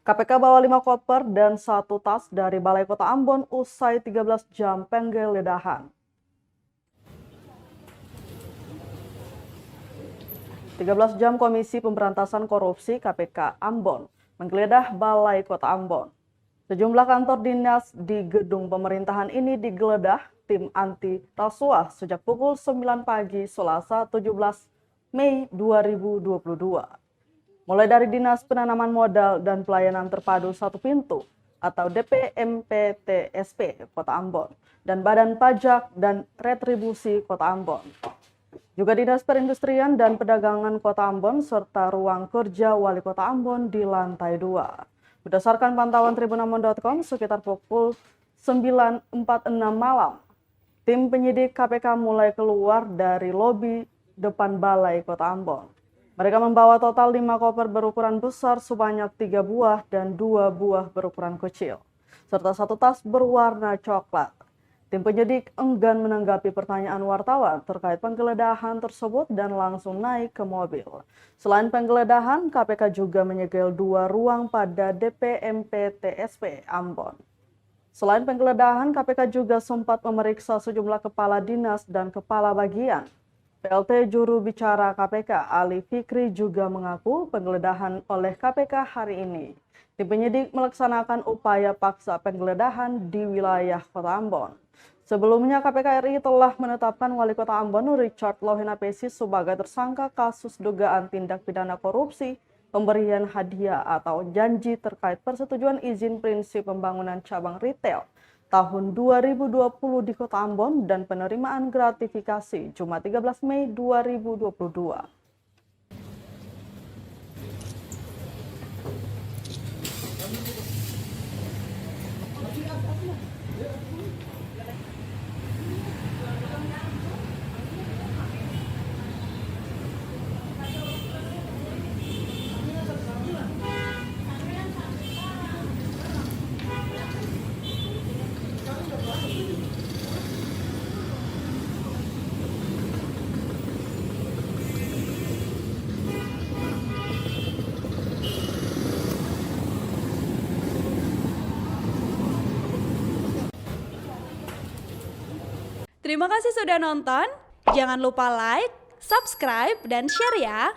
KPK bawa 5 koper dan 1 tas dari Balai Kota Ambon usai 13 jam penggeledahan. 13 jam Komisi Pemberantasan Korupsi KPK Ambon menggeledah Balai Kota Ambon. Sejumlah kantor dinas di gedung pemerintahan ini digeledah tim anti rasuah sejak pukul 9 pagi Selasa 17 Mei 2022. Mulai dari Dinas Penanaman Modal dan Pelayanan Terpadu Satu Pintu atau DPMPTSP Kota Ambon dan Badan Pajak dan Retribusi Kota Ambon. Juga Dinas Perindustrian dan Perdagangan Kota Ambon serta Ruang Kerja Wali Kota Ambon di lantai 2. Berdasarkan pantauan tribunambon.com sekitar pukul 9.46 malam, tim penyidik KPK mulai keluar dari lobi depan Balai Kota Ambon. Mereka membawa total 5 koper berukuran besar sebanyak 3 buah dan 2 buah berukuran kecil, serta 1 tas berwarna coklat. Tim penyidik enggan menanggapi pertanyaan wartawan terkait penggeledahan tersebut dan langsung naik ke mobil. Selain penggeledahan, KPK juga menyegel 2 ruang pada DPMPTSP Ambon. Selain penggeledahan, KPK juga sempat memeriksa sejumlah kepala dinas dan kepala bagian. PLT juru bicara KPK Ali Fikri juga mengaku penggeledahan oleh KPK hari ini. Tim penyidik melaksanakan upaya paksa penggeledahan di wilayah Kota Ambon. Sebelumnya KPK RI telah menetapkan Wali Kota Ambon Richard Lohenapesi sebagai tersangka kasus dugaan tindak pidana korupsi, pemberian hadiah atau janji terkait persetujuan izin prinsip pembangunan cabang retail tahun 2020 di Kota Ambon dan penerimaan gratifikasi Jumat 13 Mei 2022. Terima kasih sudah nonton. Jangan lupa like, subscribe, dan share ya.